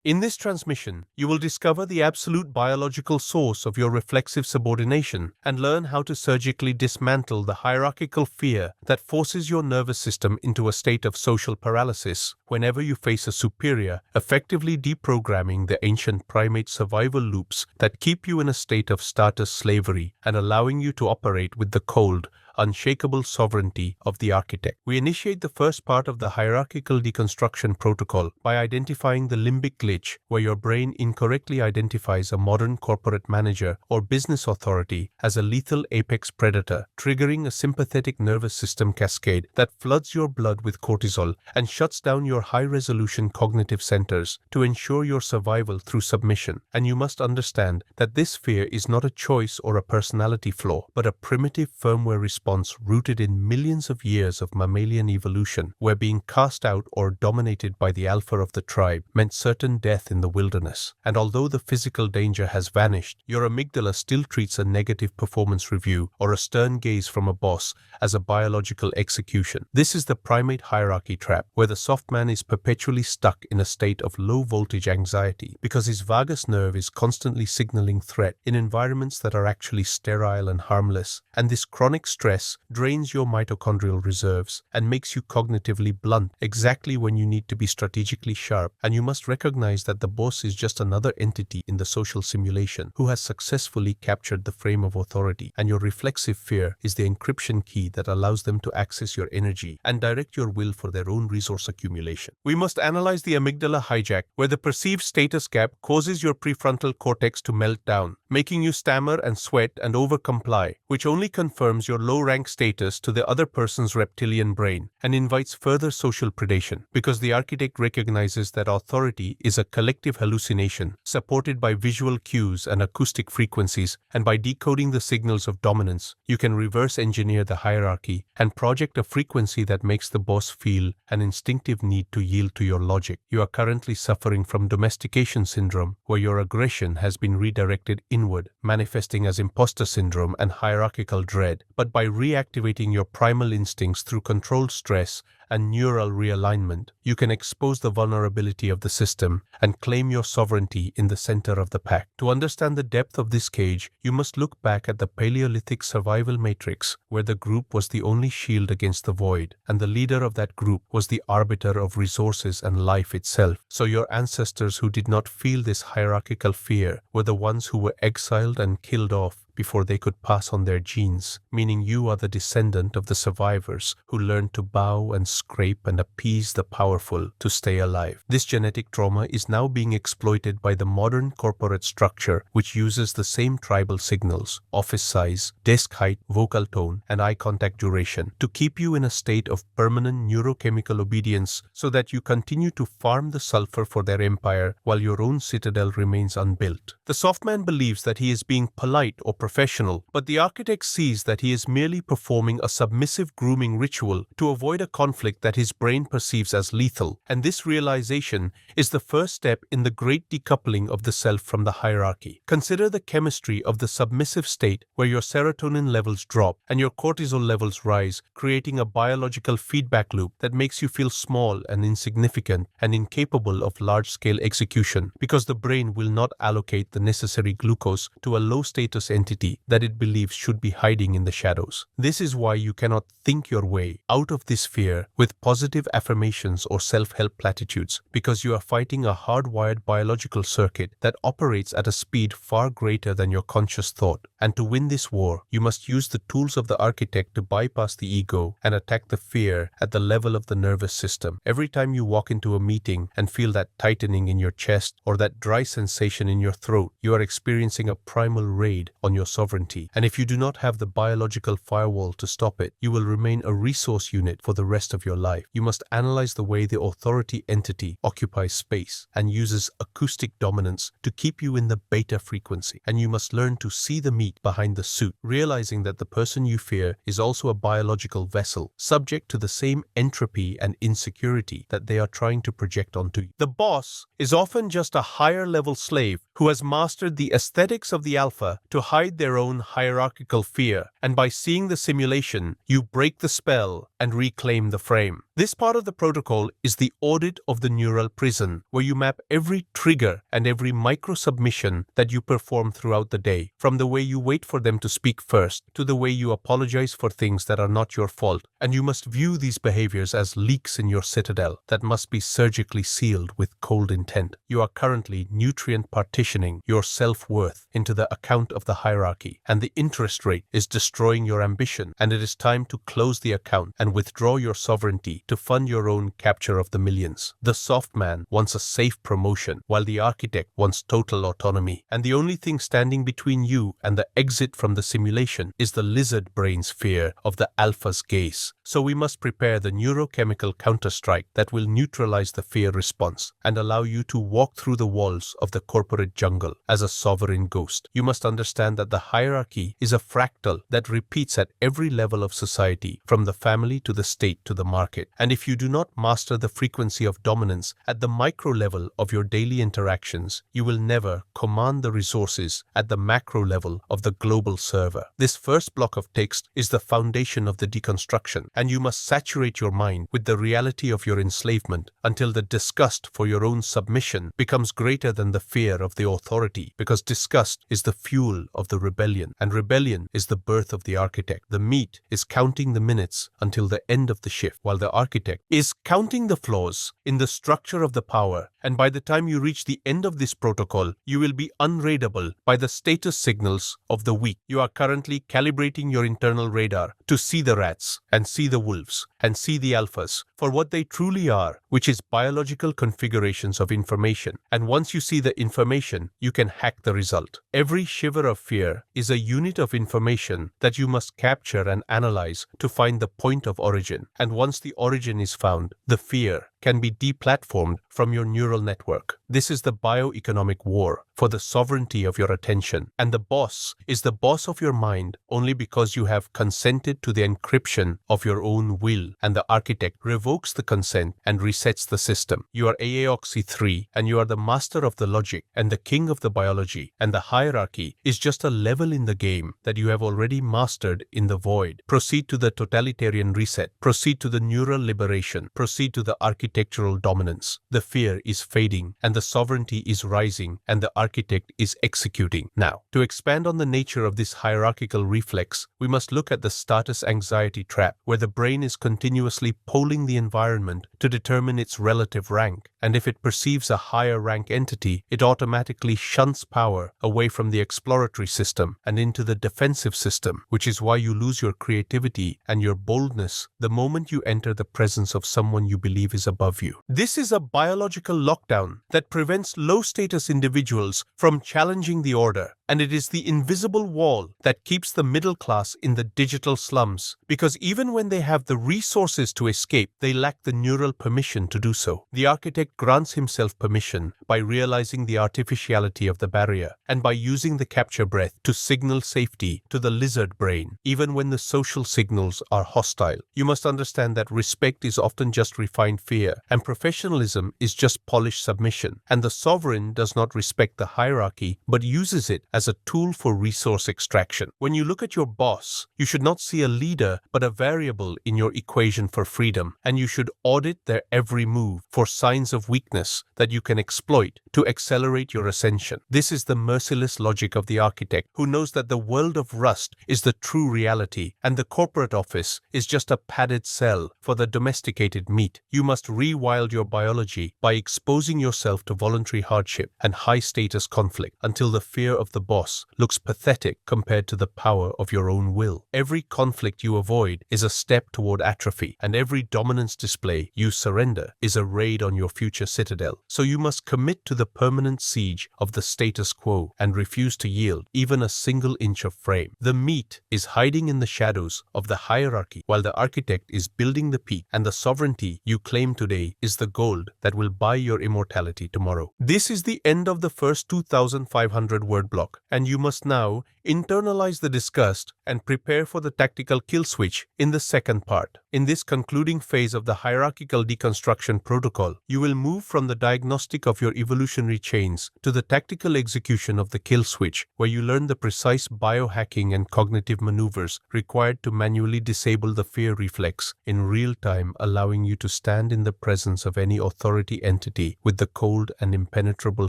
In this transmission, you will discover the absolute biological source of your reflexive subordination and learn how to surgically dismantle the hierarchical fear that forces your nervous system into a state of social paralysis whenever you face a superior, effectively deprogramming the ancient primate survival loops that keep you in a state of status slavery and allowing you to operate with the cold, unshakable sovereignty of the architect. We initiate the first part of the hierarchical deconstruction protocol by identifying the limbic glitch, where your brain incorrectly identifies a modern corporate manager or business authority as a lethal apex predator, triggering a sympathetic nervous system cascade that floods your blood with cortisol and shuts down your high-resolution cognitive centers to ensure your survival through submission. And you must understand that this fear is not a choice or a personality flaw, but a primitive firmware response rooted in millions of years of mammalian evolution, where being cast out or dominated by the alpha of the tribe meant certain death in the wilderness. And although the physical danger has vanished, your amygdala still treats a negative performance review or a stern gaze from a boss as a biological execution. This is the primate hierarchy trap, where the soft man is perpetually stuck in a state of low-voltage anxiety because his vagus nerve is constantly signaling threat in environments that are actually sterile and harmless. And this chronic stress drains your mitochondrial reserves and makes you cognitively blunt exactly when you need to be strategically sharp. And you must recognize that the boss is just another entity in the social simulation who has successfully captured the frame of authority, and your reflexive fear is the encryption key that allows them to access your energy and direct your will for their own resource accumulation. We must analyze the amygdala hijack, where the perceived status gap causes your prefrontal cortex to melt down, making you stammer and sweat and overcomply, which only confirms your low-rank status to the other person's reptilian brain and invites further social predation, because the architect recognizes that authority is a collective hallucination supported by visual cues and acoustic frequencies, and by decoding the signals of dominance, you can reverse engineer the hierarchy and project a frequency that makes the boss feel an instinctive need to yield to your logic. You are currently suffering from domestication syndrome, where your aggression has been redirected inward, manifesting as imposter syndrome and hierarchical dread. But by reactivating your primal instincts through controlled stress and neural realignment, you can expose the vulnerability of the system and claim your sovereignty in the center of the pack. To understand the depth of this cage, you must look back at the Paleolithic survival matrix, where the group was the only shield against the void, and the leader of that group was the arbiter of resources and life itself. So your ancestors who did not feel this hierarchical fear were the ones who were exiled and killed off before they could pass on their genes, meaning you are the descendant of the survivors who learned to bow and scrape and appease the powerful to stay alive. This genetic trauma is now being exploited by the modern corporate structure, which uses the same tribal signals, office size, desk height, vocal tone, and eye contact duration, to keep you in a state of permanent neurochemical obedience so that you continue to farm the sulfur for their empire while your own citadel remains unbuilt. The soft man believes that he is being polite or professional, but the architect sees that he is merely performing a submissive grooming ritual to avoid a conflict that his brain perceives as lethal, and this realization is the first step in the great decoupling of the self from the hierarchy. Consider the chemistry of the submissive state, where your serotonin levels drop and your cortisol levels rise, creating a biological feedback loop that makes you feel small and insignificant and incapable of large-scale execution, because the brain will not allocate the necessary glucose to a low-status entity that it believes should be hiding in the shadows. This is why you cannot think your way out of this fear with positive affirmations or self-help platitudes, because you are fighting a hardwired biological circuit that operates at a speed far greater than your conscious thought. And to win this war, you must use the tools of the architect to bypass the ego and attack the fear at the level of the nervous system. Every time you walk into a meeting and feel that tightening in your chest or that dry sensation in your throat, you are experiencing a primal raid on your sovereignty. And if you do not have the biological firewall to stop it, you will remain a resource unit for the rest of your life. You must analyze the way the authority entity occupies space and uses acoustic dominance to keep you in the beta frequency. And you must learn to see the meat behind the suit, realizing that the person you fear is also a biological vessel, subject to the same entropy and insecurity that they are trying to project onto you. The boss is often just a higher-level slave who has mastered the aesthetics of the alpha to hide their own hierarchical fear, and by seeing the simulation, you break the spell and reclaim the frame. This part of the protocol is the audit of the neural prison, where you map every trigger and every micro-submission that you perform throughout the day, from the way you wait for them to speak first to the way you apologize for things that are not your fault, and you must view these behaviors as leaks in your citadel that must be surgically sealed with cold intent. You are currently nutrient partitioning your self-worth into the account of the hierarchy, and the interest rate is destroying your ambition, and it is time to close the account and withdraw your sovereignty to fund your own capture of the millions. The soft man wants a safe promotion, while the architect wants total autonomy, and the only thing standing between you and the exit from the simulation is the lizard brain's fear of the alpha's gaze. So we must prepare the neurochemical counterstrike that will neutralize the fear response and allow you to walk through the walls of the corporate jungle as a sovereign ghost. You must understand that the hierarchy is a fractal that repeats at every level of society, from the family to the state to the market. And if you do not master the frequency of dominance at the micro level of your daily interactions, you will never command the resources at the macro level of the global server. This first block of text is the foundation of the deconstruction, and you must saturate your mind with the reality of your enslavement until the disgust for your own submission becomes greater than the fear of the authority, because disgust is the fuel of the rebellion, and rebellion is the birth of the architect. The meat is counting the minutes until the end of the shift, while the architect is counting the flaws in the structure of the power, and by the time you reach the end of this protocol, you will be unraidable by the status signals of the weak. You are currently calibrating your internal radar to see the rats and see the wolves and see the alphas for what they truly are, which is biological configurations of information. And once you see the information, you can hack the result. Every shiver of fear is a unit of information that you must capture and analyze to find the point of origin. And once the origin is found, the fear can be deplatformed from your neural network. This is the bioeconomic war for the sovereignty of your attention. And the boss is the boss of your mind only because you have consented to the encryption of your own will, and the architect revokes the consent and resets the system. You are AAOXY 3, and you are the master of the logic and the king of the biology, and the hierarchy is just a level in the game that you have already mastered in the void. Proceed to the totalitarian reset. Proceed to the neural liberation. Proceed to the architectural dominance. The fear is fading, and the sovereignty is rising, and the architect is executing. Now, to expand on the nature of this hierarchical reflex, we must look at the status anxiety trap, where the brain is continuously polling the environment to determine its relative rank, and if it perceives a higher rank entity, it automatically shunts power away from the exploratory system and into the defensive system, which is why you lose your creativity and your boldness the moment you enter the presence of someone you believe is above you. This is a biological lockdown that prevents low-status individuals from challenging the order, and it is the invisible wall that keeps the middle class in the digital slums, because even when they have the resources to escape, they lack the neural permission to do so. The architect grants himself permission by realizing the artificiality of the barrier and by using the capture breath to signal safety to the lizard brain, even when the social signals are hostile. You must understand that respect is often just refined fear, and professionalism is just polished submission, and the sovereign does not respect the hierarchy but uses it as a tool for resource extraction. When you look at your boss, you should not see a leader but a variable in your equation for freedom, and you should audit their every move for signs of weakness that you can exploit to accelerate your ascension. This is the merciless logic of the architect, who knows that the world of rust is the true reality and the corporate office is just a padded cell for the domesticated meat. You must rewild your biology by exposing yourself to voluntary hardship and high-status conflict until the fear of the boss looks pathetic compared to the power of your own will. Every conflict you avoid is a step toward atrophy, and every dominance display you surrender is a raid on your future citadel. So you must commit to the permanent siege of the status quo and refuse to yield even a single inch of frame. The meat is hiding in the shadows of the hierarchy, while the architect is building the peak, and the sovereignty you claim today is the gold that will buy your immortality tomorrow. This is the end of the first 2,500 word block, and you must now internalize the disgust and prepare for the tactical kill switch in the second part. In this concluding phase of the hierarchical deconstruction protocol, you will move from the diagnostic of your evolutionary chains to the tactical execution of the kill switch, where you learn the precise biohacking and cognitive maneuvers required to manually disable the fear reflex in real time, allowing you to stand in the presence of any authority entity with the cold and impenetrable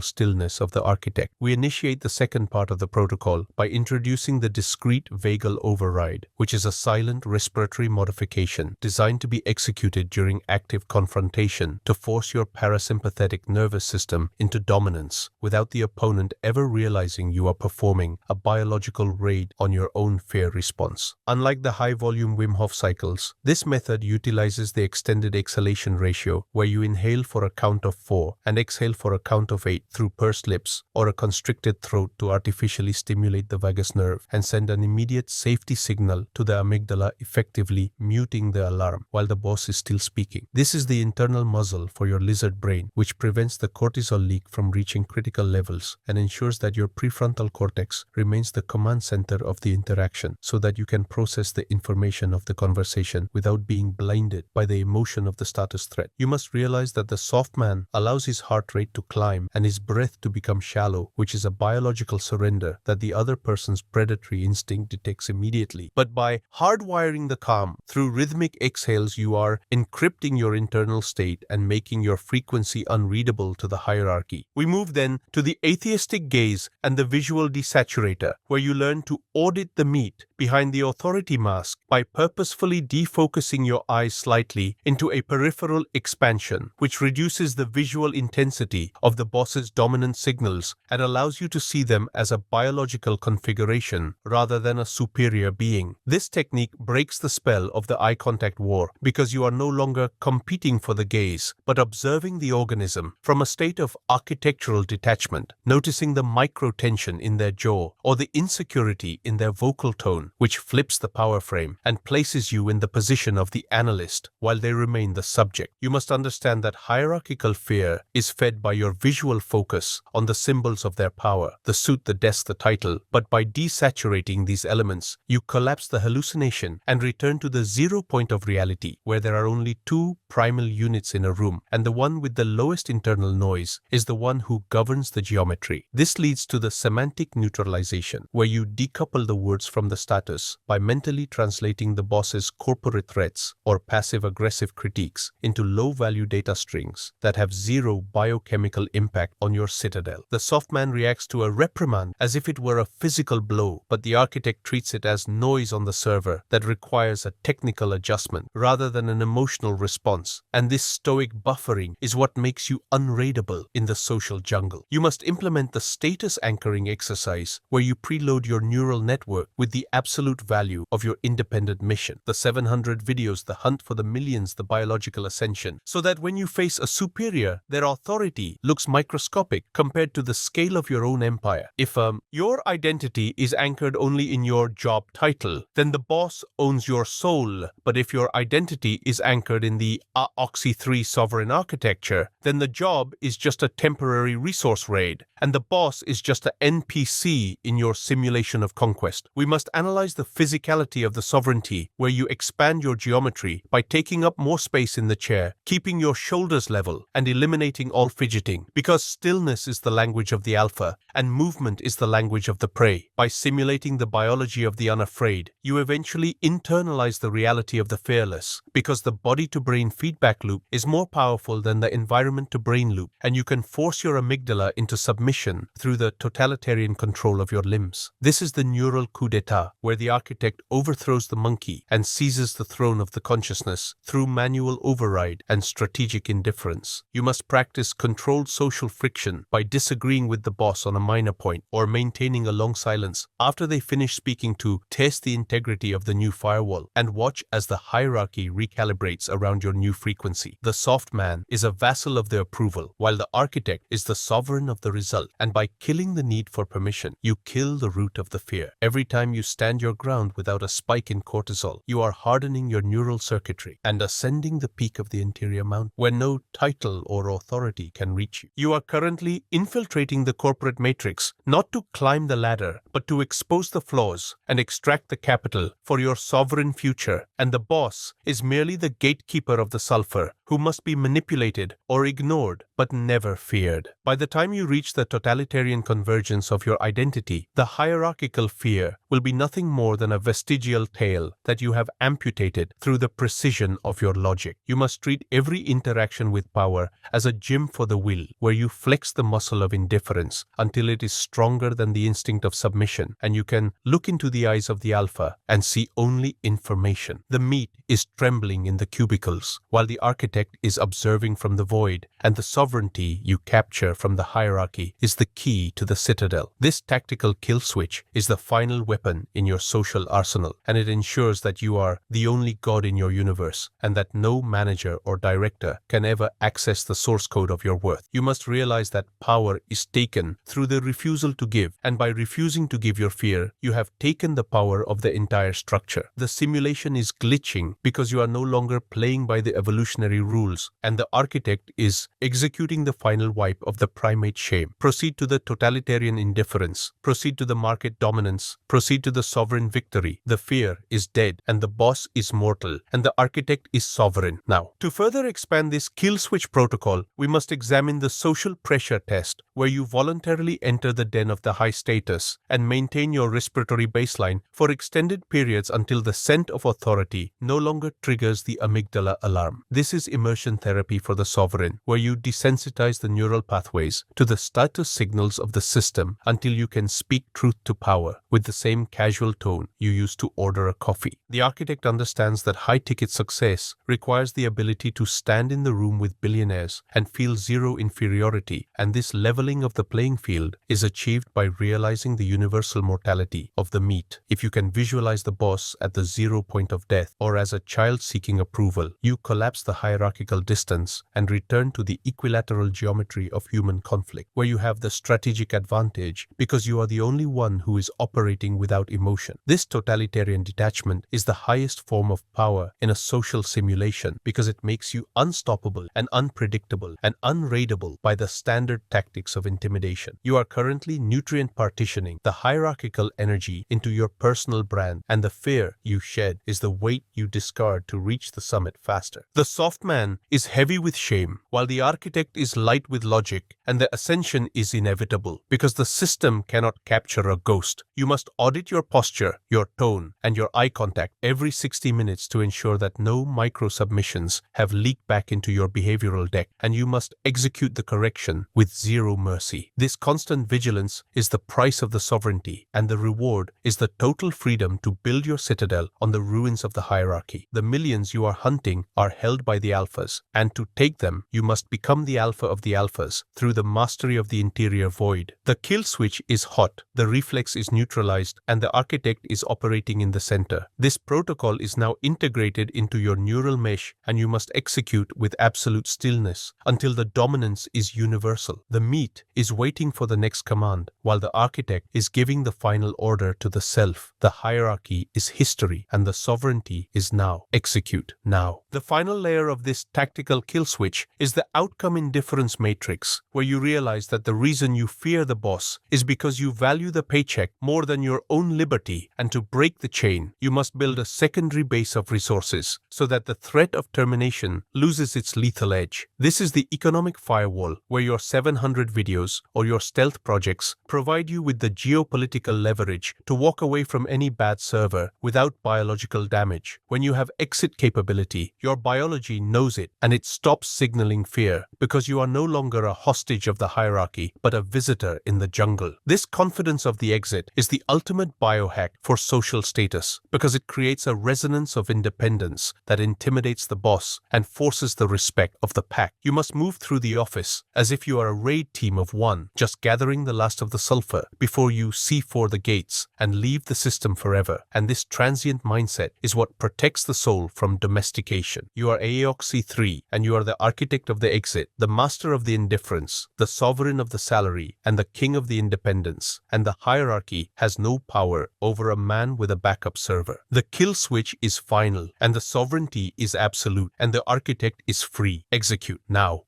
stillness of the architect. We initiate the second part of the protocol by introducing the discrete vagal override, which is a silent respiratory modification designed to be executed during active confrontation to force your parasympathetic nervous system into dominance without the opponent ever realizing you are performing a biological raid on your own fear response. Unlike the high-volume Wim Hof cycles, this method utilizes the extended exhalation ratio, where you inhale for a count of 4 and exhale for a count of 8 through pursed lips or a constricted throat to artificially stimulate the vagus nerve and send an immediate safety signal to the amygdala, effectively muting the alarm while the boss is still speaking. This is the internal muzzle for your lizard brain, which prevents the cortisol leak from reaching critical levels and ensures that your prefrontal cortex remains the command center of the interaction, so that you can process the information of the conversation without being blinded by the emotion of the status threat. You must realize that the soft man allows his heart rate to climb and his breath to become shallow, which is a biological surrender that the other person's predatory instinct detects immediately. But by hardwiring the calm through rhythmic exhales, you are encrypting your internal state and making your frequency unreadable to the hierarchy. We move then to the atheistic gaze and the visual desaturator, where you learn to audit the meat behind the authority mask by purposefully defocusing your eyes slightly into a peripheral expansion, which reduces the visual intensity of the boss's dominant signals and allows you to see them as a biological configuration rather than a superior being. This technique breaks the spell of the eye contact war, because you are no longer competing for the gaze, but observing the organism from a state of architectural detachment, noticing the micro-tension in their jaw or the insecurity in their vocal tone, which flips the power frame and places you in the position of the analyst while they remain the subject. You must understand that hierarchical fear is fed by your visual focus on the symbols of their power, the suit, the desk, the title, but by desaturating these elements, you collapse the hallucination and return to the 0 point of reality, where there are only 2 primal units in a room, and the one with the lowest internal noise is the one who governs the geometry. This leads to the semantic neutralization, where you decouple the words from the status by mentally translating the boss's corporate threats or passive-aggressive critiques into low-value data strings that have 0 biochemical impact on your citadel. The soft man reacts to a reprimand as if it were a physical blow, but the architect treats it as noise on the server that requires a technical adjustment rather than an emotional response. And this stoic buffering is what makes you unraidable in the social jungle. You must implement the status anchoring exercise, where you preload your neural network with the absolute value of your independent mission, the 700 videos, the hunt for the millions, the biological ascension, so that when you face a superior, their authority looks microscopic compared to the scale of your own empire. If your identity is anchored only in your job title, then the boss owns your soul. But if your identity is anchored in the Oxy 3 sovereign architecture, then the job is just a temporary resource raid, and the boss is just an NPC in your simulation of conquest. We must analyze the physicality of the sovereignty, where you expand your geometry by taking up more space in the chair, keeping your shoulders level, and eliminating all fidgeting, because stillness is the language of the alpha, and movement is the language of the prey. By simulating the biology of the unafraid, you eventually internalize the reality of the fearless, because the body-to-brain feedback loop is more powerful than the environment-to-brain loop, and you can force your amygdala into submission through the totalitarian control of your limbs. This is the neural coup d'etat, where the architect overthrows the monkey and seizes the throne of the consciousness through manual override and strategic indifference. You must practice controlled social friction by disagreeing with the boss on a minor point or maintaining a long silence after they finish speaking to test the integrity of the new firewall, and watch as the hierarchy recalibrates around your new frequency. The soft man is a vassal of the approval, while the architect is the sovereign of the result, and by killing the need for permission, you kill the root of the fear. Every time you stand your ground without a spike in cortisol, you are hardening your neural circuitry and ascending the peak of the interior mountain, where no title or authority can reach you. You are currently infiltrating the corporate matrix, not to climb the ladder, but to expose the flaws and extract the capital for your sovereign future, and the boss is merely the gatekeeper of the sulfur, who who must be manipulated or ignored but never feared. By the time you reach the totalitarian convergence of your identity, the hierarchical fear will be nothing more than a vestigial tail that you have amputated through the precision of your logic. You must treat every interaction with power as a gym for the will, where you flex the muscle of indifference until it is stronger than the instinct of submission, and you can look into the eyes of the alpha and see only information. The meat is trembling in the cubicles, while the architect is observing from the void, and the sovereignty you capture from the hierarchy is the key to the citadel. This tactical kill switch is the final weapon in your social arsenal, and it ensures that you are the only god in your universe, and that no manager or director can ever access the source code of your worth. You must realize that power is taken through the refusal to give, and by refusing to give your fear, you have taken the power of the entire structure. The simulation is glitching because you are no longer playing by the evolutionary rules, and the architect is executing the final wipe of the primate shame. Proceed to the totalitarian indifference. Proceed to the market dominance. Proceed to the sovereign victory. The fear is dead, and the boss is mortal, and the architect is sovereign. Now, to further expand this kill switch protocol, we must examine the social pressure test, where you voluntarily enter the den of the high status and maintain your respiratory baseline for extended periods until the scent of authority no longer triggers the amygdala alarm. This is immersion therapy for the sovereign, where you desensitize the neural pathways to the status signals of the system until you can speak truth to power with the same casual tone you use to order a coffee. The architect understands that high-ticket success requires the ability to stand in the room with billionaires and feel zero inferiority, and this leveling of the playing field is achieved by realizing the universal mortality of the meat. If you can visualize the boss at the 0 point of death or as a child seeking approval, you collapse the hierarchical distance and return to the equilateral geometry of human conflict, where you have the strategic advantage because you are the only one who is operating without emotion. This totalitarian detachment is the highest form of power in a social simulation because it makes you unstoppable and unpredictable and unraidable by the standard tactics of intimidation. You are currently nutrient partitioning the hierarchical energy into your personal brand, and the fear you shed is the weight you discard to reach the summit faster. The soft man is heavy with shame, while the architect is light with logic, and the ascension is inevitable because the system cannot capture a ghost. You must audit your posture, your tone, and your eye contact every 60 minutes to ensure that no micro-submissions have leaked back into your behavioral deck, and you must execute the correction with zero mercy. This constant vigilance is the price of the sovereignty, and the reward is the total freedom to build your citadel on the ruins of the hierarchy. The millions you are hunting are held by the alphas, and to take them, you must become the alpha of the alphas through the mastery of the interior void. The kill switch is hot, the reflex is neutralized, and the architect is operating in the center. This protocol is now integrated into your neural mesh, and you must execute with absolute stillness until the dominance is universal. The meat is waiting for the next command, while the architect is giving the final order to the self. The hierarchy is history, and the sovereignty is now. Execute now. The final layer of this tactical kill switch is the outcome indifference matrix, where you realize that the reason you fear the boss is because you value the paycheck more than your own liberty, and to break the chain, you must build a secondary base of resources so that the threat of termination loses its lethal edge. This is the economic firewall, where your 700 videos or your stealth projects provide you with the geopolitical leverage to walk away from any bad server without biological damage. When you have exit capability, your biology knows it, and it stops signaling fear because you are no longer a hostage of the hierarchy but a visitor in the jungle. This confidence of the exit is the ultimate biohack for social status because it creates a resonance of independence that intimidates the boss and forces the respect of the pack. You must move through the office as if you are a raid team of one, just gathering the last of the sulfur before you C4 the gates and leave the system forever. And this transient mindset is what protects the soul from domestication. You are Aeox 3, and you are the architect of the exit, the master of the indifference, the sovereign of the salary, and the king of the independence. And the hierarchy has no power over a man with a backup server. The kill switch is final, and the sovereignty is absolute, and the architect is free. Execute now.